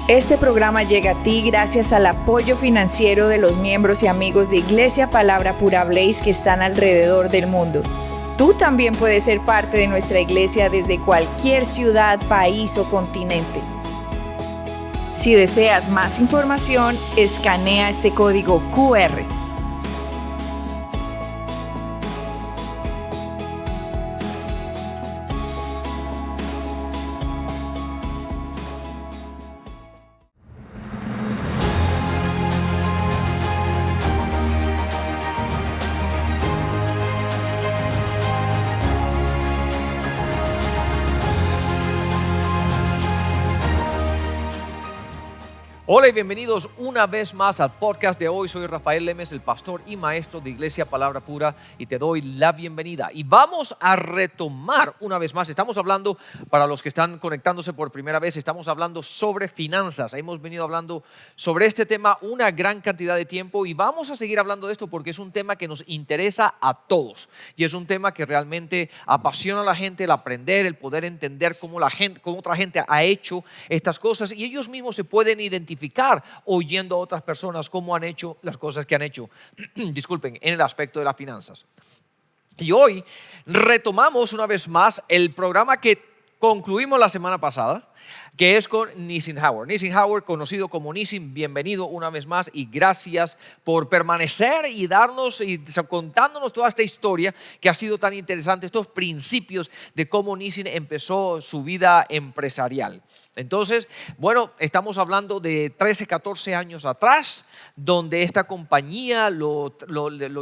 Este programa llega a ti gracias al apoyo financiero de los miembros y amigos de Iglesia Palabra Pura Blaze que están alrededor del mundo. Tú también puedes ser parte de nuestra iglesia desde cualquier ciudad, país o continente. Si deseas más información, escanea este código QR. Hola y bienvenidos una vez más al podcast de hoy. Soy Rafael Lemes, el pastor y maestro de Iglesia Palabra Pura, y te doy la bienvenida. Y vamos a retomar una vez más. Estamos hablando, para los que están conectándose por primera vez, estamos hablando sobre finanzas. Hemos venido hablando sobre este tema una gran cantidad de tiempo y vamos a seguir hablando de esto porque es un tema que nos interesa a todos. Y es un tema que realmente apasiona a la gente, el aprender, el poder entender cómo otra gente ha hecho estas cosas y ellos mismos se pueden identificar oyendo a otras personas cómo han hecho las cosas que han hecho, disculpen, en el aspecto de las finanzas. Y hoy retomamos una vez más el programa que concluimos la semana pasada, que es con Nissim Howard. Nissim Howard, conocido como Nissim, bienvenido una vez más y gracias por permanecer y contándonos toda esta historia que ha sido tan interesante, estos principios de cómo Nissim empezó su vida empresarial. Entonces, bueno, estamos hablando de 13, 14 años atrás, donde esta compañía lo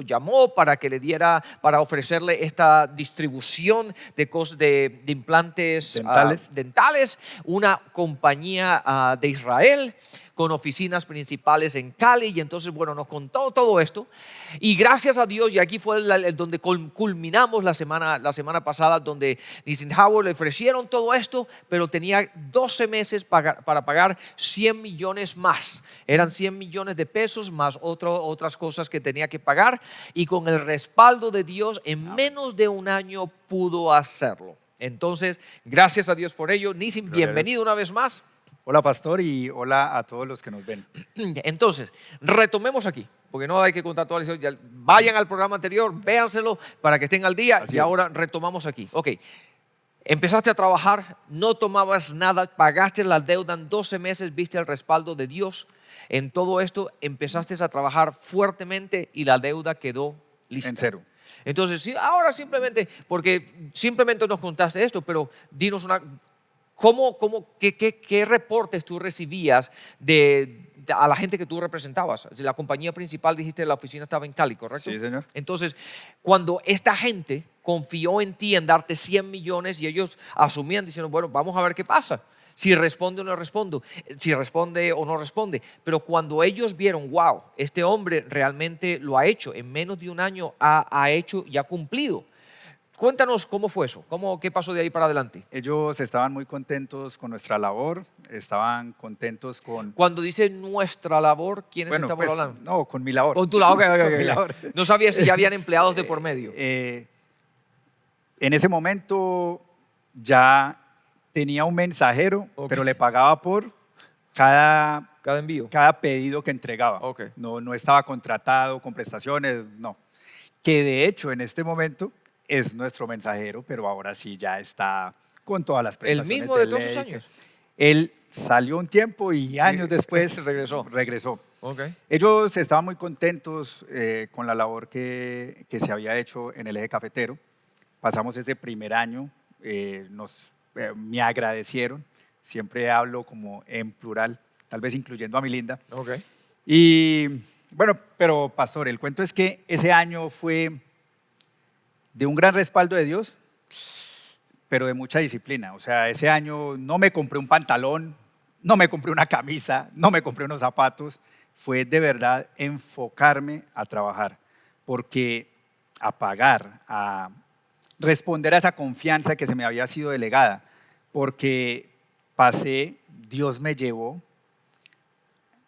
llamó para que le diera, para ofrecerle esta distribución de implantes dentales, una compañía de Israel con oficinas principales en Cali. Y entonces, bueno, nos contó todo esto y gracias a Dios, y aquí fue donde culminamos la semana pasada, donde Nissim Howard le ofrecieron todo esto, pero tenía 12 meses para pagar 100 millones más. Eran 100 millones de pesos más otras cosas que tenía que pagar, y con el respaldo de Dios en menos de un año pudo hacerlo. Entonces, gracias a Dios por ello. Nissim, bienvenido una vez más. Hola, pastor, y hola a todos los que nos ven. Entonces, retomemos aquí, porque no hay que contar toda la historia. Vayan al programa anterior, véanselo para que estén al día. Así y es. Ahora retomamos aquí. Ok, empezaste a trabajar, no tomabas nada, pagaste la deuda en 12 meses, viste el respaldo de Dios. En todo esto empezaste a trabajar fuertemente y la deuda quedó lista. En cero. Entonces, sí, ahora simplemente, porque simplemente nos contaste esto, pero dinos ¿qué reportes tú recibías a la gente que tú representabas? La compañía principal, dijiste, la oficina estaba en Cali, ¿correcto? Sí, señor. Entonces, cuando esta gente confió en ti en darte 100 millones y ellos asumían diciendo, bueno, vamos a ver qué pasa. Si responde o no responde, si responde o no responde. Pero cuando ellos vieron, wow, este hombre realmente lo ha hecho, en menos de un año ha hecho y ha cumplido. Cuéntanos cómo fue eso, qué pasó de ahí para adelante. Ellos estaban muy contentos con nuestra labor, estaban contentos con... Cuando dice nuestra labor, ¿quiénes estamos hablando? No, con mi labor. Con tu labor, Con okay. mi labor. No sabía si ya habían empleados de por medio. En ese momento ya tenía un mensajero, pero le pagaba por cada envío, cada pedido que entregaba. Okay. No estaba contratado con prestaciones, no. Que de hecho en este momento es nuestro mensajero, pero ahora sí ya está con todas las prestaciones. ¿El mismo de todos esos años? Él salió un tiempo y años después regresó. Okay. Ellos estaban muy contentos con la labor que se había hecho en el eje cafetero. Pasamos ese primer año, me agradecieron. Siempre hablo como en plural, tal vez incluyendo a mi linda. Okay. Y bueno, pero pastor, el cuento es que ese año fue de un gran respaldo de Dios, pero de mucha disciplina. O sea, ese año no me compré un pantalón, no me compré una camisa, no me compré unos zapatos. Fue de verdad enfocarme a trabajar, porque a pagar, a responder a esa confianza que se me había sido delegada, porque Dios me llevó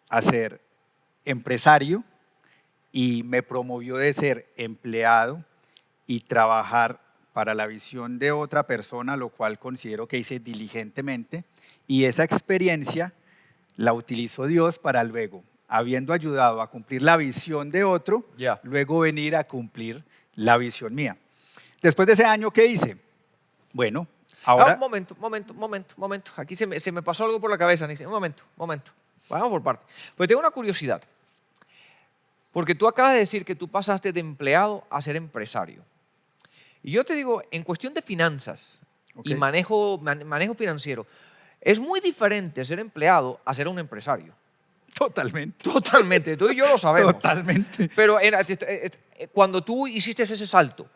a ser empresario y me promovió de ser empleado y trabajar para la visión de otra persona, lo cual considero que hice diligentemente, y esa experiencia la utilizó Dios para luego, habiendo ayudado a cumplir la visión de otro, Ya. luego venir a cumplir la visión mía. Después de ese año, ¿qué hice? Bueno, ahora... Momento. Aquí se me pasó algo por la cabeza. Nissin. Un momento. Vamos por partes. Pues tengo una curiosidad. Porque tú acabas de decir que tú pasaste de empleado a ser empresario. Y yo te digo, en cuestión de finanzas y Ok. manejo financiero, es muy diferente ser empleado a ser un empresario. Totalmente. Totalmente. Tú y yo lo sabemos. Totalmente. Pero cuando tú hiciste ese salto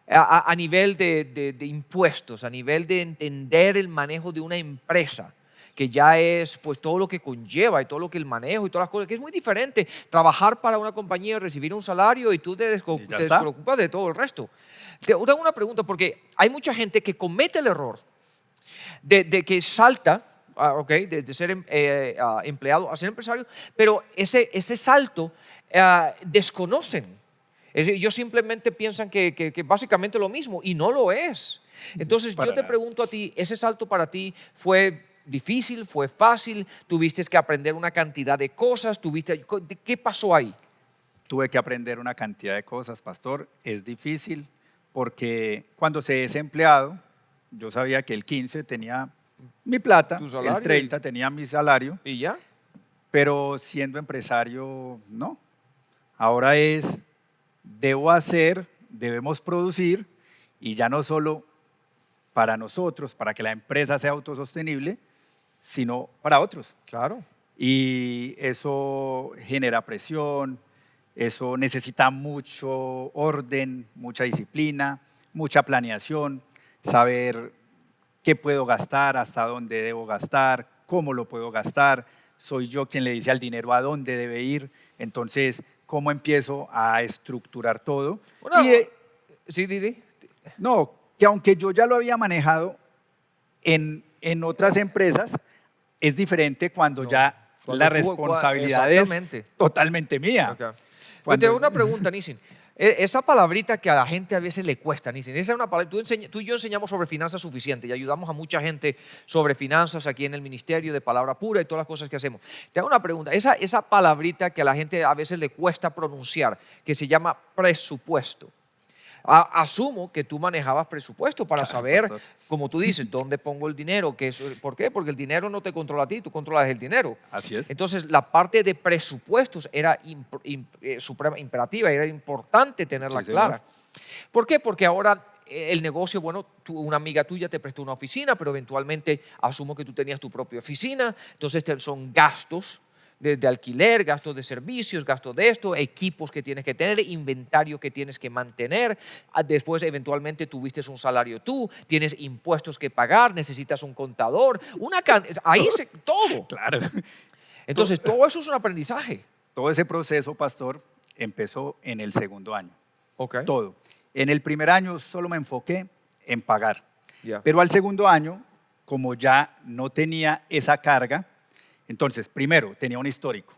a nivel de impuestos, a nivel de entender el manejo de una empresa, que ya es pues todo lo que conlleva y todo lo que el manejo y todas las cosas, que es muy diferente trabajar para una compañía, recibir un salario y tú te Y ya está. despreocupas de todo el resto. Te hago una pregunta porque hay mucha gente que comete el error de que salta, de ser empleado a ser empresario, pero ese salto desconocen. Ellos simplemente piensan que básicamente lo mismo y no lo es. Entonces Para yo te nada. pregunto a ti, ¿ese salto para ti fue difícil, fue fácil? ¿Tuviste que aprender una cantidad de cosas? ¿Qué pasó ahí? Tuve que aprender una cantidad de cosas, pastor. Es difícil porque cuando se es empleado, yo sabía que el 15 tenía mi plata, Tu salario el 30 tenía mi salario, ¿Y ya? pero siendo empresario, no. Ahora es, debo hacer, debemos producir, y ya no solo para nosotros, para que la empresa sea autosostenible, sino para otros. Claro. Y eso genera presión, eso necesita mucho orden, mucha disciplina, mucha planeación, saber qué puedo gastar, hasta dónde debo gastar, cómo lo puedo gastar. Soy yo quien le dice al dinero a dónde debe ir. Entonces, ¿cómo empiezo a estructurar todo? Sí, Didi. No, que aunque yo ya lo había manejado en otras empresas, es diferente cuando No, ya cuando la tú- responsabilidad es exactamente. totalmente mía. Ok. Pues Cuando- te hago una pregunta, Nissin. Esa palabrita que a la gente a veces le cuesta, Nissin, esa es una palabra, tú y yo enseñamos sobre finanzas suficiente y ayudamos a mucha gente sobre finanzas aquí en el Ministerio de Palabra Pura y todas las cosas que hacemos. Te hago una pregunta, esa palabrita que a la gente a veces le cuesta pronunciar, que se llama presupuesto. Asumo que tú manejabas presupuesto para Claro, saber, pastor. como tú dices, dónde pongo el dinero. ¿Por qué? Porque el dinero no te controla a ti, tú controlas el dinero. Así es. Entonces, la parte de presupuestos era suprema, imperativa, era importante tenerla Sí, señor. clara. ¿Por qué? Porque ahora el negocio, bueno, una amiga tuya te prestó una oficina, pero eventualmente asumo que tú tenías tu propia oficina, entonces son gastos de alquiler, gastos de servicios, gastos de esto, equipos que tienes que tener, inventario que tienes que mantener. Después, eventualmente, tuviste un salario tú, tienes impuestos que pagar, necesitas un contador, todo. Claro. Entonces, todo eso es un aprendizaje. Todo ese proceso, pastor, empezó en el segundo año. Ok. Todo. En el primer año solo me enfoqué en pagar. Ya. Pero al segundo año, como ya no tenía esa carga, entonces, primero, tenía un histórico.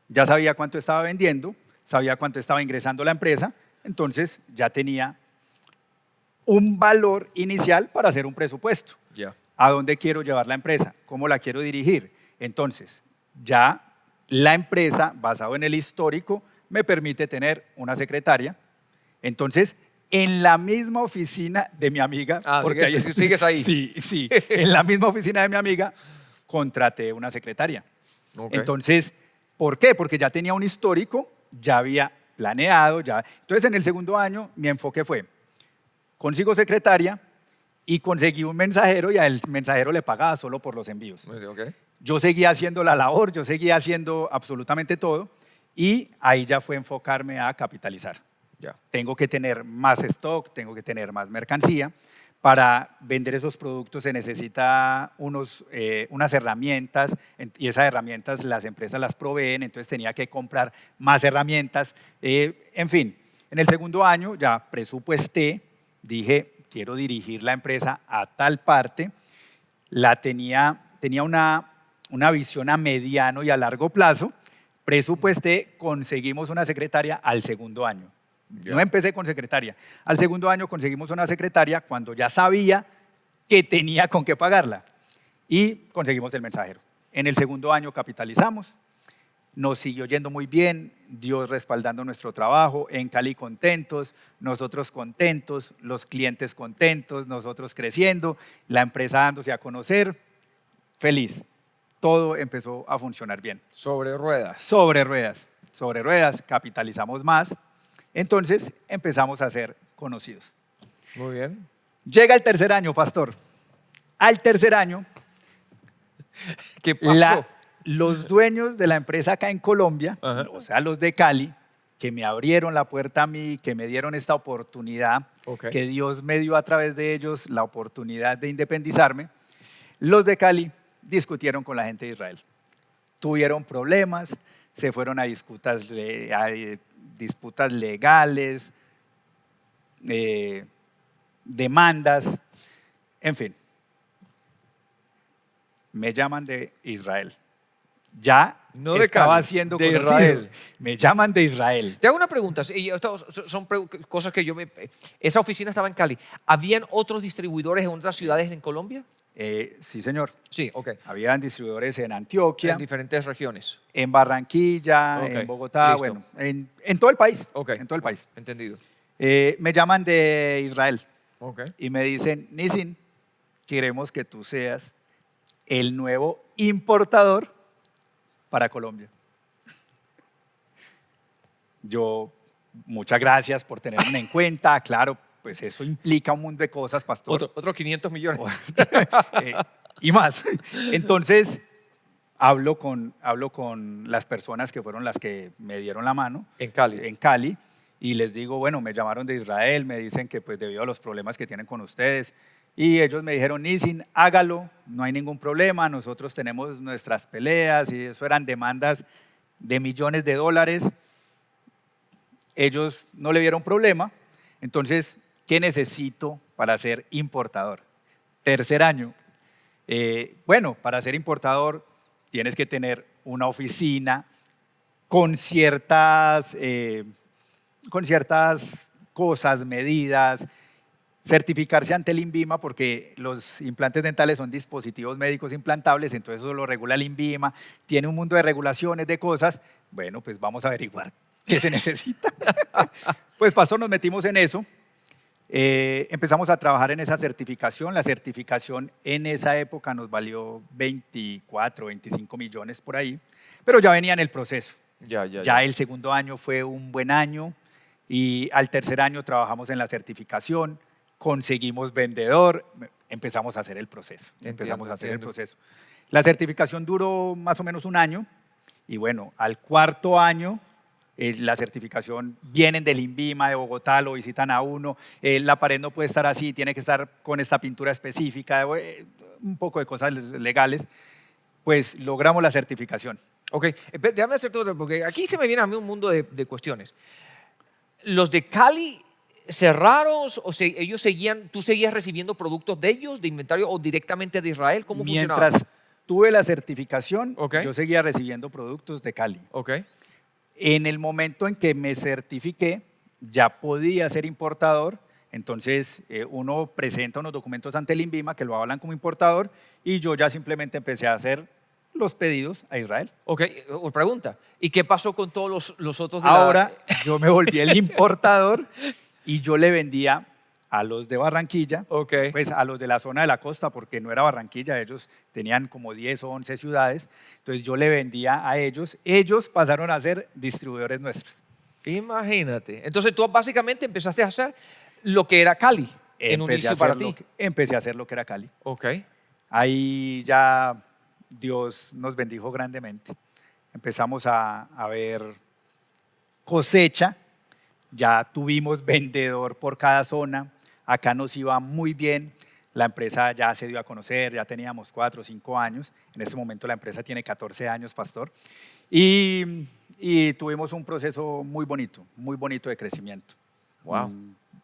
Ya sabía cuánto estaba vendiendo, sabía cuánto estaba ingresando la empresa, entonces ya tenía un valor inicial para hacer un presupuesto. Ya. ¿A dónde quiero llevar la empresa? ¿Cómo la quiero dirigir? Entonces, ya la empresa, basado en el histórico, me permite tener una secretaria. Entonces, en la misma oficina de mi amiga, Sigues ahí. Sí, en la misma oficina de mi amiga, contraté una secretaria. Ok. Entonces, ¿por qué? Porque ya tenía un histórico, ya había planeado, ya. Entonces, en el segundo año, mi enfoque fue, consigo secretaria y conseguí un mensajero y al mensajero le pagaba solo por los envíos. Ok. Yo seguía haciendo la labor, yo seguía haciendo absolutamente todo y ahí ya fue enfocarme a capitalizar. Ya. Tengo que tener más stock, tengo que tener más mercancía. Para vender esos productos se necesita unas herramientas y esas herramientas las empresas las proveen, entonces tenía que comprar más herramientas. En fin, en el segundo año ya presupuesté, dije, quiero dirigir la empresa a tal parte. Tenía una visión a mediano y a largo plazo. Presupuesté, conseguimos una secretaria al segundo año. Ya. No empecé con secretaria. Al segundo año conseguimos una secretaria cuando ya sabía que tenía con qué pagarla. Y conseguimos el mensajero. En el segundo año capitalizamos, nos siguió yendo muy bien, Dios respaldando nuestro trabajo, en Cali contentos, nosotros contentos, los clientes contentos, nosotros creciendo, la empresa dándose a conocer, feliz. Todo empezó a funcionar bien. Sobre ruedas. Sobre ruedas, capitalizamos más, entonces empezamos a ser conocidos. Muy bien. Llega el tercer año, pastor. Al tercer año, ¿Qué pasó? los dueños de la empresa acá en Colombia, Ajá. o sea, los de Cali, que me abrieron la puerta a mí, que me dieron esta oportunidad, Ok. que Dios me dio a través de ellos la oportunidad de independizarme, los de Cali discutieron con la gente de Israel. Tuvieron problemas, se fueron a disputas legales, demandas, en fin. Me llaman de Israel. Ya No de estaba Cali, siendo de conocido. Israel. Me llaman de Israel. Te hago una pregunta, y estas son cosas que esa oficina estaba en Cali. ¿Habían otros distribuidores en otras ciudades en Colombia? Sí, señor. Sí, ok. Habían distribuidores en Antioquia, En diferentes regiones. en Barranquilla, Ok, en Bogotá, listo. bueno, en todo el país. Ok. En todo el país. Entendido. Me llaman de Israel Ok. y me dicen, Nisin, queremos que tú seas el nuevo importador para Colombia. Yo, muchas gracias por tenerme en cuenta. Claro, pues eso implica un mundo de cosas, pastor. Otros 500 millones. Y más. Entonces, hablo con las personas que fueron las que me dieron la mano En Cali. en Cali y les digo, bueno, me llamaron de Israel, me dicen que pues debido a los problemas que tienen con ustedes y ellos me dijeron, Nisin, hágalo, no hay ningún problema, nosotros tenemos nuestras peleas y eso eran demandas de millones de dólares. Ellos no le vieron problema, entonces, ¿qué necesito para ser importador? Tercer año. Bueno, para ser importador tienes que tener una oficina con ciertas cosas, medidas, certificarse ante el INVIMA porque los implantes dentales son dispositivos médicos implantables, entonces eso lo regula el INVIMA, tiene un mundo de regulaciones, de cosas. Bueno, pues vamos a averiguar qué se necesita. Pues pastor, nos metimos en eso. Empezamos a trabajar en esa certificación. La certificación en esa época nos valió 24, 25 millones por ahí, pero ya venía en el proceso. Ya el segundo año fue un buen año y al tercer año trabajamos en la certificación, conseguimos vendedor, empezamos a hacer el proceso. Entiendo. La certificación duró más o menos un año y bueno, al cuarto año la certificación vienen del INVIMA de Bogotá, lo visitan a uno, la pared no puede estar así, tiene que estar con esta pintura específica, un poco de cosas legales, pues logramos la certificación. Ok, déjame hacerte otra, porque aquí se me viene a mí un mundo de cuestiones. ¿Los de Cali cerraron o tú seguías recibiendo productos de ellos, de inventario, o directamente de Israel? ¿Cómo funcionaba? Mientras tuve la certificación, Ok. yo seguía recibiendo productos de Cali. Ok. En el momento en que me certifiqué, ya podía ser importador, entonces uno presenta unos documentos ante el INVIMA que lo avalan como importador y yo ya simplemente empecé a hacer los pedidos a Israel. Ok, pregunta. ¿Y qué pasó con todos los otros de la- Ahora yo me volví el importador y yo le vendía a los de Barranquilla, Ok. pues a los de la zona de la costa, porque no era Barranquilla, ellos tenían como 10 o 11 ciudades, entonces yo le vendía a ellos pasaron a ser distribuidores nuestros. Imagínate. Entonces tú básicamente empezaste a hacer lo que era Cali en un inicio para ti. Empecé a hacer lo que era Cali. Ok. Ahí ya Dios nos bendijo grandemente. Empezamos a ver cosecha, ya tuvimos vendedor por cada zona, acá nos iba muy bien, la empresa ya se dio a conocer, ya teníamos 4 o 5 años, en este momento la empresa tiene 14 años, pastor, y tuvimos un proceso muy bonito de crecimiento. Wow.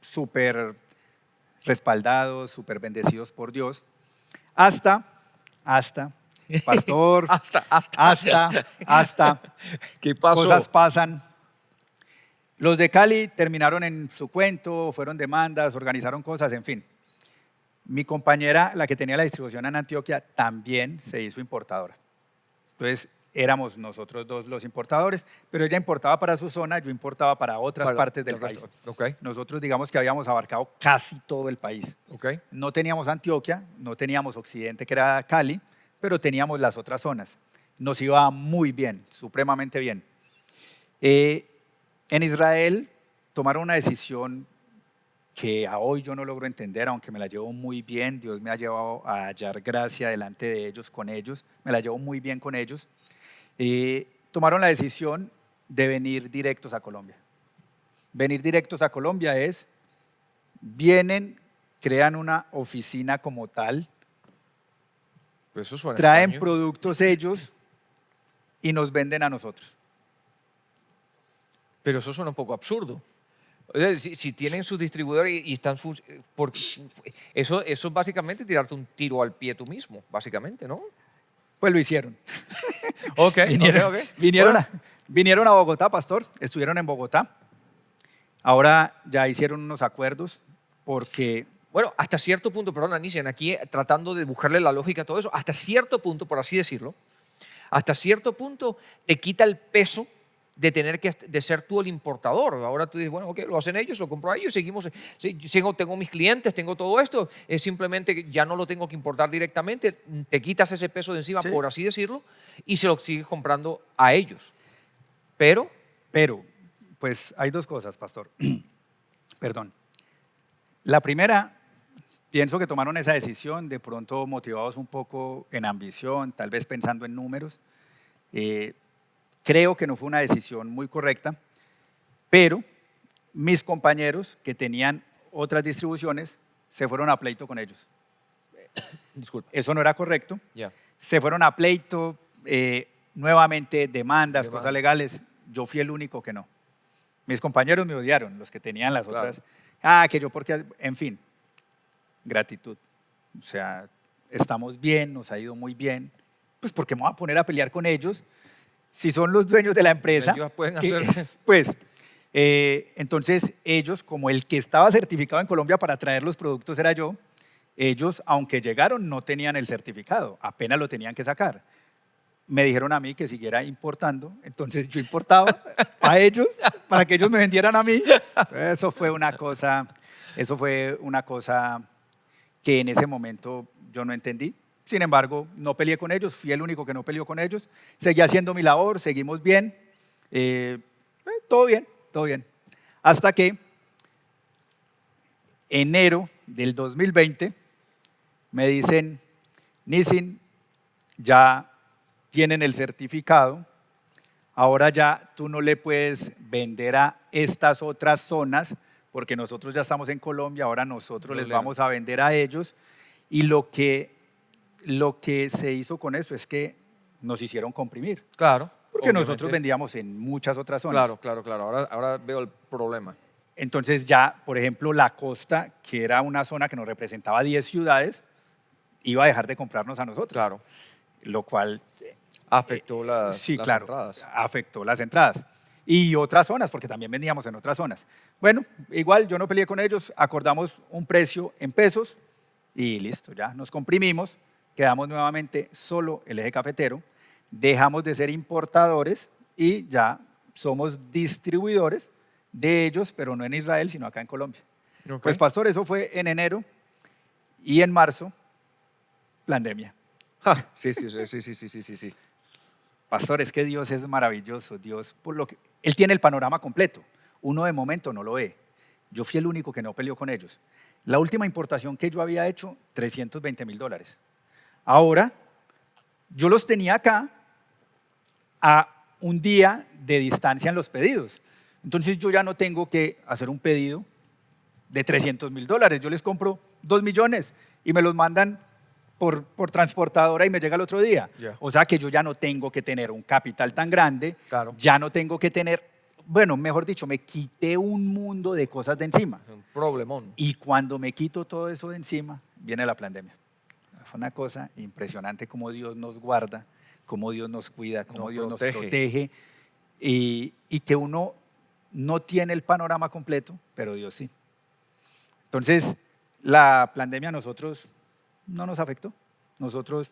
Súper respaldados, súper bendecidos por Dios, hasta, pastor, hasta, ¿Qué pasó? cosas pasan. Los de Cali terminaron en su cuento, fueron demandas, organizaron cosas, en fin. Mi compañera, la que tenía la distribución en Antioquia, también se hizo importadora. Entonces éramos nosotros dos los importadores, pero ella importaba para su zona, yo importaba para otras partes del país. Ok, Nosotros digamos que habíamos abarcado casi todo el país. ok. No teníamos Antioquia, no teníamos Occidente, que era Cali, pero teníamos las otras zonas. Nos iba muy bien, supremamente bien. En Israel tomaron una decisión que a hoy yo no logro entender, aunque me la llevo muy bien. Dios me ha llevado a hallar gracia delante de ellos, con ellos. Me la llevo muy bien con ellos. Tomaron la decisión de venir directos a Colombia. Venir directos a Colombia es, vienen, crean una oficina como tal, Pues eso suena traen extraño. productos ellos y nos venden a nosotros. Pero eso suena un poco absurdo. O sea, si tienen sus distribuidores y están eso es básicamente tirarte un tiro al pie tú mismo, básicamente, ¿no? Pues lo hicieron. Ok, Vinieron, vinieron a Bogotá, pastor, estuvieron en Bogotá. Ahora ya hicieron unos acuerdos porque Bueno, hasta cierto punto, perdón, Anisian, aquí tratando de buscarle la lógica a todo eso, hasta cierto punto, por así decirlo, hasta cierto punto te quita el peso de tener de ser tú el importador. Ahora tú dices, bueno, ok, lo hacen ellos, lo compro a ellos, seguimos, tengo mis clientes, tengo todo esto, es simplemente que ya no lo tengo que importar directamente, te quitas ese peso de encima, Sí. por así decirlo, y se lo sigues comprando a ellos. Pero, pues hay dos cosas, pastor. Perdón. La primera, pienso que tomaron esa decisión de pronto motivados un poco en ambición, tal vez pensando en números. Creo que no fue una decisión muy correcta, pero mis compañeros que tenían otras distribuciones se fueron a pleito con ellos. disculpa, Eso no era correcto. ya. Se fueron a pleito, nuevamente demandas, Demanda. cosas legales. Yo fui el único que no. Mis compañeros me odiaron, los que tenían las Claro. otras. Que yo porque, en fin, gratitud. O sea, estamos bien, nos ha ido muy bien. Pues porque me voy a poner a pelear con ellos si son los dueños de la empresa. Ellos pueden que hacer- pues, entonces ellos, como el que estaba certificado en Colombia para traer los productos era yo, ellos, aunque llegaron, no tenían el certificado, apenas lo tenían que sacar. Me dijeron a mí que siguiera importando, entonces yo importaba a ellos para que ellos me vendieran a mí. Eso fue una cosa que en ese momento yo no entendí. Sin embargo, no peleé con ellos, fui el único que no peleó con ellos. Seguí haciendo mi labor, seguimos bien, todo bien, todo bien. Hasta que enero del 2020 me dicen, Nisin, ya tienen el certificado, ahora ya tú no le puedes vender a estas otras zonas, porque nosotros ya estamos en Colombia, ahora nosotros les vamos a vender a ellos. Y lo que se hizo con esto es que nos hicieron comprimir, Claro. porque nosotros vendíamos en muchas otras zonas. Claro. Ahora veo el problema. Entonces ya, por ejemplo, la costa, que era una zona que nos representaba 10 ciudades, iba a dejar de comprarnos a nosotros. Claro. Lo cual, Afectó las claro, entradas. afectó las entradas. Y otras zonas, porque también vendíamos en otras zonas. Bueno, igual yo no peleé con ellos, acordamos un precio en pesos y listo, ya nos comprimimos, quedamos nuevamente solo el eje cafetero, dejamos de ser importadores y ya somos distribuidores de ellos, pero no en Israel, sino acá en Colombia. Ok. Pues pastor, eso fue en enero y en marzo, pandemia. Sí. Pastor, es que Dios es maravilloso. Dios, por lo que Él tiene el panorama completo. Uno de momento no lo ve. Yo fui el único que no peleó con ellos. La última importación que yo había hecho, $320,000. Ahora, yo los tenía acá a un día de distancia en los pedidos. Entonces yo ya no tengo que hacer un pedido de $300,000. Yo les compro 2 millones y me los mandan por transportadora y me llega el otro día. Ya. O sea que yo ya no tengo que tener un capital tan grande, Claro. ya no tengo que tener, bueno, mejor dicho, me quité un mundo de cosas de encima. Un problemón. Y cuando me quito todo eso de encima, viene la pandemia. Fue una cosa impresionante cómo Dios nos guarda, cómo Dios nos cuida, cómo Nos Dios protege. nos protege y que uno no tiene el panorama completo, pero Dios sí. Entonces, la pandemia a nosotros no nos afectó. Nosotros,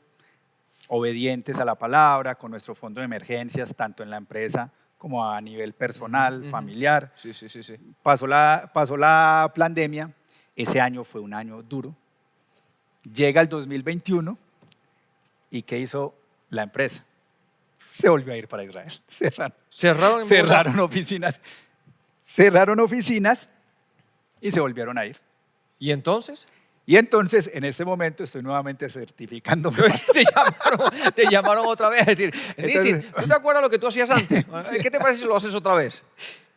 obedientes a la palabra, con nuestro fondo de emergencias, tanto en la empresa como a nivel personal, familiar. Sí, sí, sí, sí. Pasó la pandemia, ese año fue un año duro. Llega el 2021 y ¿qué hizo la empresa? Se volvió a ir para Israel. Cerraron Cerraron oficinas y se volvieron a ir. ¿Y entonces? Y entonces, en ese momento, estoy nuevamente certificándome. Te llamaron otra vez a decir, Nisin, Entonces- ¿tú te acuerdas lo que tú hacías antes? ¿Qué te parece si lo haces otra vez?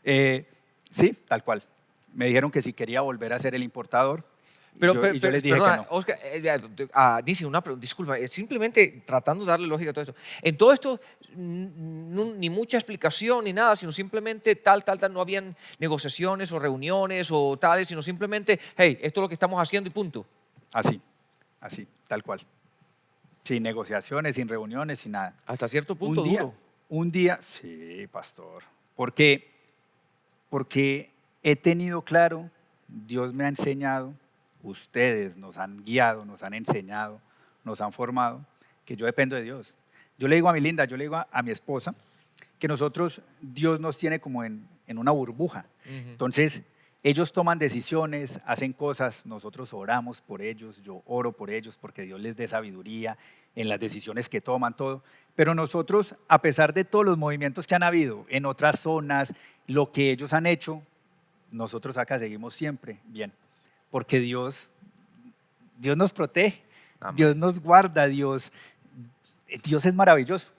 Sí, tal cual. Me dijeron que si quería volver a ser el importador. Pero, y yo les dije perdona, que no. Oscar, Nisin, una pregunta, disculpa, simplemente tratando de darle lógica a todo esto. En todo esto, ni mucha explicación ni nada, sino simplemente tal, no habían negociaciones o reuniones o tales, sino simplemente, hey, esto es lo que estamos haciendo y punto. Así, tal cual. Sin negociaciones, sin reuniones, sin nada. Hasta cierto punto duro. Un día, sí, pastor. Porque he tenido claro, Dios me ha enseñado, ustedes nos han guiado, nos han enseñado, nos han formado, que yo dependo de Dios. Yo le digo a mi linda, yo le digo a mi esposa, que nosotros, Dios nos tiene como en una burbuja. Entonces, ellos toman decisiones, hacen cosas, nosotros oramos por ellos, yo oro por ellos porque Dios les dé sabiduría en las decisiones que toman, todo. Pero nosotros, a pesar de todos los movimientos que han habido en otras zonas, lo que ellos han hecho, nosotros acá seguimos siempre bien. Porque Dios nos protege, Amén. Dios nos guarda, Dios es maravilloso.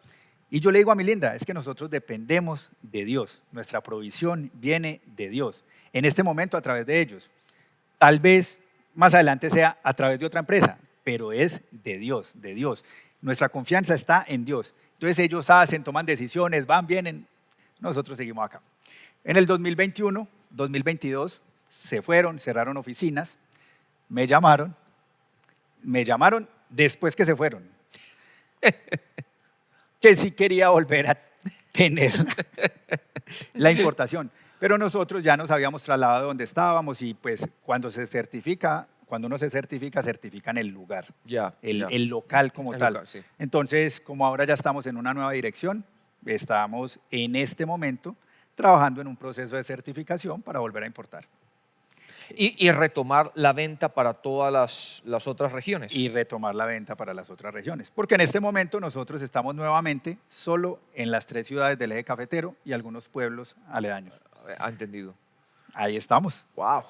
Y yo le digo a mi linda, es que nosotros dependemos de Dios, nuestra provisión viene de Dios. En este momento a través de ellos. Tal vez más adelante sea a través de otra empresa, pero es de Dios, de Dios. Nuestra confianza está en Dios. Entonces ellos hacen, toman decisiones, van, vienen, nosotros seguimos acá. En el 2021, 2022, se fueron, cerraron oficinas, me llamaron después que se fueron, que sí quería volver a tener la importación. Pero nosotros ya nos habíamos trasladado de donde estábamos y pues cuando uno se certifica, certifican el lugar, el local como El tal. local, sí. Entonces, como ahora ya estamos en una nueva dirección, estamos en este momento trabajando en un proceso de certificación para volver a importar. Y retomar la venta para todas las otras regiones. Y retomar la venta para las otras regiones. Porque en este momento nosotros estamos nuevamente solo en las 3 ciudades del eje cafetero y algunos pueblos aledaños. ¿Ha entendido? Ahí estamos. Wow.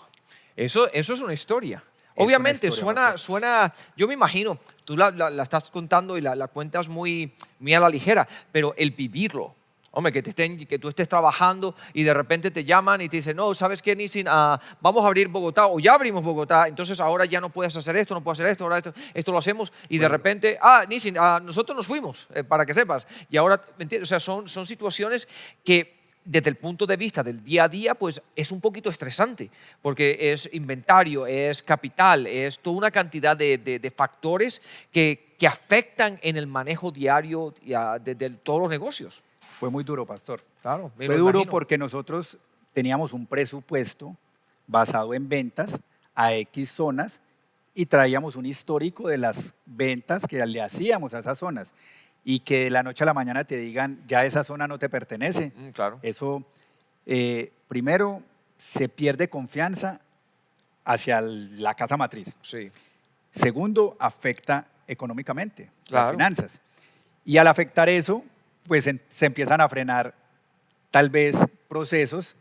Eso es una historia. Es Obviamente, una historia, suena, yo me imagino, tú la estás contando y la cuentas muy a la ligera, pero el vivirlo, hombre, que tú estés trabajando y de repente te llaman y te dicen, no, ¿sabes qué, Nisin? Vamos a abrir Bogotá o ya abrimos Bogotá, entonces ahora ya no puedes hacer esto, no puedes hacer esto, ahora esto lo hacemos y de repente, Nisin, nosotros nos fuimos, para que sepas. Y ahora, ¿me entiendes? O sea, son situaciones que desde el punto de vista del día a día, pues es un poquito estresante, porque es inventario, es capital, es toda una cantidad de factores que afectan en el manejo diario de todos los negocios. Fue muy duro, pastor. Claro, Fue duro porque nosotros teníamos un presupuesto basado en ventas a X zonas y traíamos un histórico de las ventas que le hacíamos a esas zonas. Y que de la noche a la mañana te digan, ya esa zona no te pertenece. Claro. Eso, primero, se pierde confianza hacia la casa matriz. Sí. Segundo, afecta económicamente Claro. las finanzas. Y al afectar eso, pues se empiezan a frenar tal vez procesos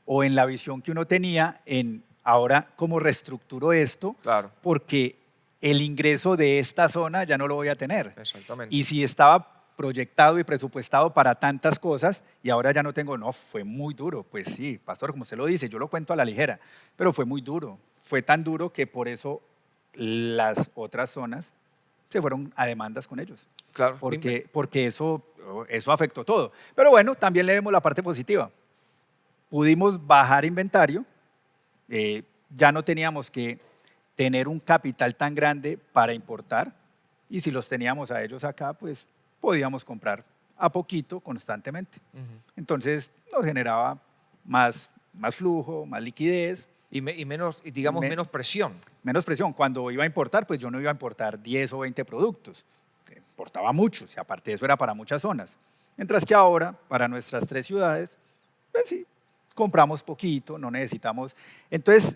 o en la visión que uno tenía en ahora cómo reestructuro esto, Claro. porque el ingreso de esta zona ya no lo voy a tener. Exactamente. Y si estaba proyectado y presupuestado para tantas cosas y ahora ya no tengo, no, fue muy duro. Pues sí, pastor, como usted lo dice, yo lo cuento a la ligera, pero fue muy duro. Fue tan duro que por eso las otras zonas se fueron a demandas con ellos. Claro. Porque eso afectó todo. Pero bueno, también le vemos la parte positiva. Pudimos bajar inventario, ya no teníamos que tener un capital tan grande para importar y si los teníamos a ellos acá, pues podíamos comprar a poquito constantemente. Entonces nos generaba más flujo, más liquidez. Y menos, digamos, menos presión. Menos presión. Cuando iba a importar, pues yo no iba a importar 10 o 20 productos. exportaba mucho, y aparte de eso era para muchas zonas. Mientras que ahora, para nuestras 3 ciudades, pues sí, compramos poquito, no necesitamos. Entonces,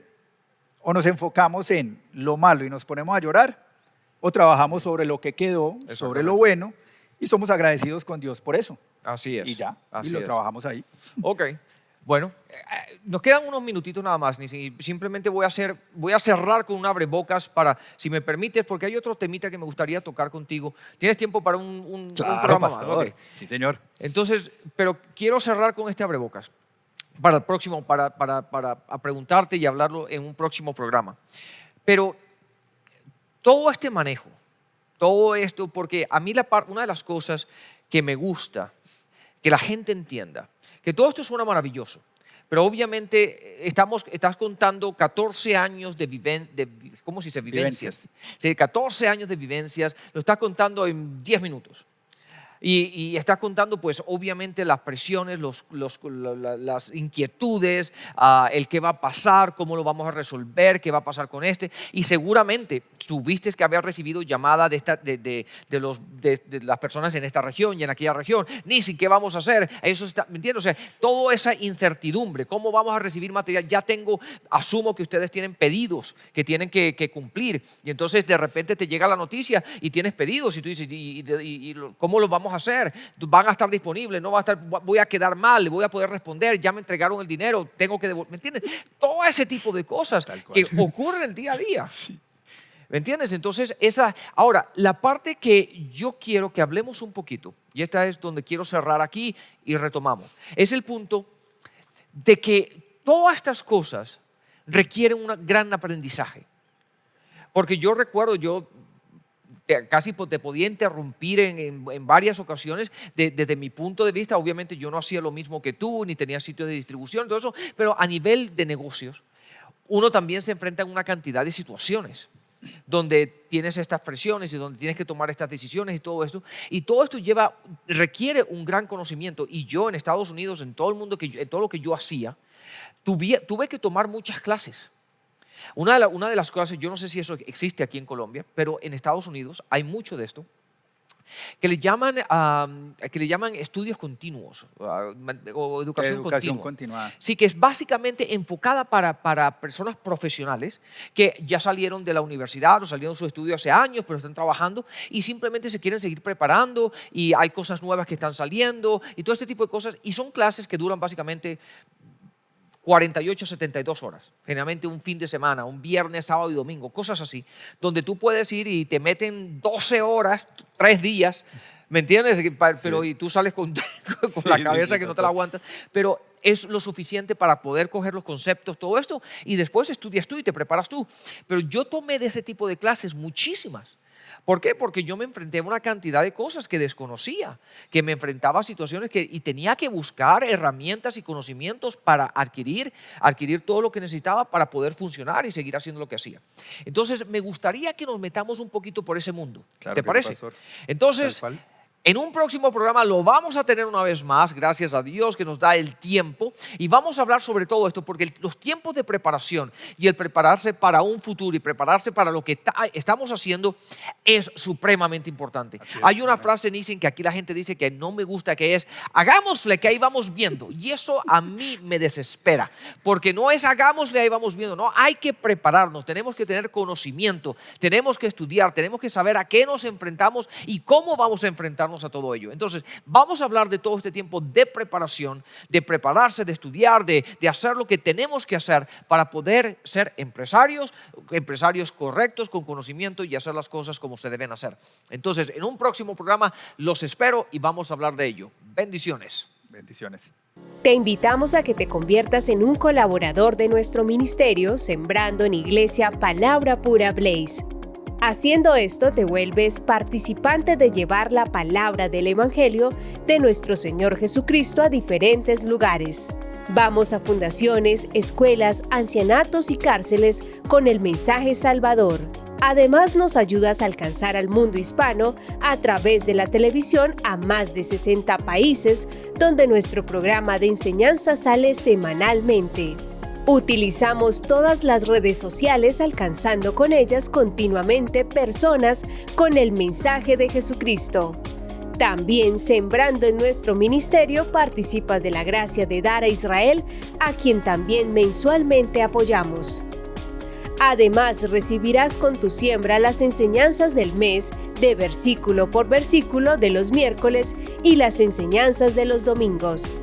o nos enfocamos en lo malo y nos ponemos a llorar, o trabajamos sobre lo que quedó, sobre lo bueno, y somos agradecidos con Dios por eso. Así es. Y ya, así y lo es. trabajamos ahí. Ok. Bueno, nos quedan unos minutitos nada más, y simplemente voy a cerrar con un abrebocas para, si me permites, porque hay otro temita que me gustaría tocar contigo. ¿Tienes tiempo para un programa más? Pastor. Ok. Sí, señor. Entonces, pero quiero cerrar con este abrebocas para el próximo, para preguntarte y hablarlo en un próximo programa. Pero todo este manejo, todo esto, porque a mí una de las cosas que me gusta, que la gente entienda, que todo esto suena maravilloso, pero obviamente estás contando 14 años de ¿cómo se dice? Vivencias. Sí, 14 años de vivencias, lo estás contando en 10 minutos. Y estás contando, pues, obviamente las presiones, las inquietudes, el qué va a pasar, cómo lo vamos a resolver, qué va a pasar con este. Y seguramente tuviste que haber recibido llamadas de las personas en esta región y en aquella región. Nisi, ¿qué vamos a hacer? Eso está, ¿me entiendes? O sea, toda esa incertidumbre, ¿cómo vamos a recibir material? Asumo que ustedes tienen pedidos que tienen que cumplir. Y entonces de repente te llega la noticia y tienes pedidos y tú dices, ¿cómo los vamos a hacer? ¿Van a estar disponibles? ¿No va a estar? ¿Voy a quedar mal? ¿Le voy a poder responder? ¿Ya me entregaron el dinero? ¿Tengo que devolver? ¿Me entiendes? Todo ese tipo de cosas que ocurren el día a día. Sí. ¿Me entiendes? Entonces, ahora, la parte que yo quiero que hablemos un poquito, y esta es donde quiero cerrar aquí y retomamos, es el punto de que todas estas cosas requieren un gran aprendizaje. Porque yo recuerdo, casi te podía interrumpir en varias ocasiones desde mi punto de vista. Obviamente yo no hacía lo mismo que tú, ni tenía sitios de distribución, todo eso, pero a nivel de negocios, uno también se enfrenta a una cantidad de situaciones donde tienes estas presiones y donde tienes que tomar estas decisiones y todo esto requiere un gran conocimiento. Y yo en Estados Unidos, en todo el mundo, en todo lo que yo hacía, tuve que tomar muchas clases. Una de las cosas, yo no sé si eso existe aquí en Colombia, pero en Estados Unidos hay mucho de esto, que le llaman estudios continuos o educación continua. Sí, que es básicamente enfocada para personas profesionales que ya salieron de la universidad o salieron de su estudio hace años, pero están trabajando y simplemente se quieren seguir preparando y hay cosas nuevas que están saliendo y todo este tipo de cosas. Y son clases que duran básicamente 48, 72 horas, generalmente un fin de semana, un viernes, sábado y domingo, cosas así, donde tú puedes ir y te meten 12 horas, 3 días, ¿me entiendes? Pero sí. Y tú sales con la cabeza que no te la aguantas, pero es lo suficiente para poder coger los conceptos, todo esto, y después estudias tú y te preparas tú. Pero yo tomé de ese tipo de clases muchísimas. ¿Por qué? Porque yo me enfrenté a una cantidad de cosas que desconocía, que me enfrentaba a situaciones y tenía que buscar herramientas y conocimientos para adquirir todo lo que necesitaba para poder funcionar y seguir haciendo lo que hacía. Entonces, me gustaría que nos metamos un poquito por ese mundo. Claro, ¿te parece? Pastor. Entonces, en un próximo programa lo vamos a tener una vez más, gracias a Dios que nos da el tiempo, y vamos a hablar sobre todo esto, porque los tiempos de preparación y el prepararse para un futuro y prepararse para lo que estamos haciendo es supremamente importante. Hay una frase, Nissen, que aquí la gente dice que no me gusta, que es hagámosle que ahí vamos viendo, y eso a mí me desespera, porque no es hagámosle ahí vamos viendo, no, hay que prepararnos, tenemos que tener conocimiento, tenemos que estudiar, tenemos que saber a qué nos enfrentamos y cómo vamos a enfrentarnos a todo ello. Entonces, vamos a hablar de todo este tiempo de preparación, de prepararse, de estudiar, de hacer lo que tenemos que hacer para poder ser empresarios correctos, con conocimiento y hacer las cosas como se deben hacer. Entonces, en un próximo programa los espero y vamos a hablar de ello. Bendiciones. Bendiciones. Te invitamos a que te conviertas en un colaborador de nuestro ministerio, sembrando en Iglesia Palabra Pura Blaze. Haciendo esto, te vuelves participante de llevar la palabra del Evangelio de nuestro Señor Jesucristo a diferentes lugares. Vamos a fundaciones, escuelas, ancianatos y cárceles con el mensaje salvador. Además, nos ayudas a alcanzar al mundo hispano a través de la televisión a más de 60 países, donde nuestro programa de enseñanza sale semanalmente. Utilizamos todas las redes sociales alcanzando con ellas continuamente personas con el mensaje de Jesucristo. También sembrando en nuestro ministerio participas de la gracia de dar a Israel, a quien también mensualmente apoyamos. Además, recibirás con tu siembra las enseñanzas del mes de versículo por versículo de los miércoles y las enseñanzas de los domingos.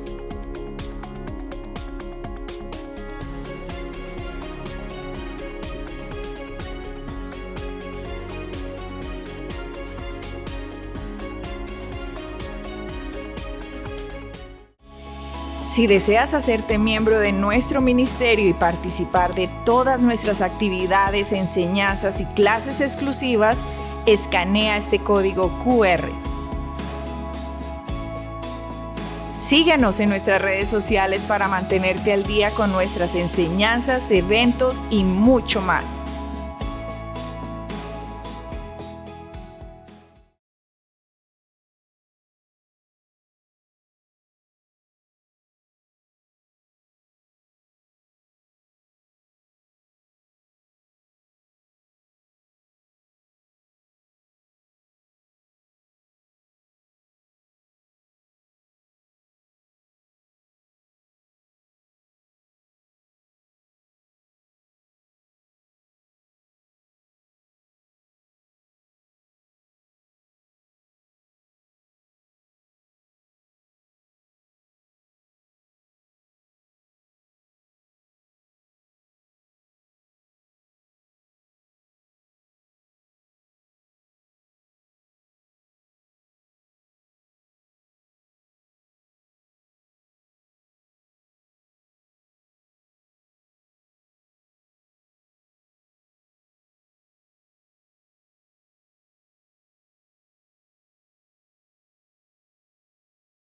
Si deseas hacerte miembro de nuestro ministerio y participar de todas nuestras actividades, enseñanzas y clases exclusivas, escanea este código QR. Síguenos en nuestras redes sociales para mantenerte al día con nuestras enseñanzas, eventos y mucho más.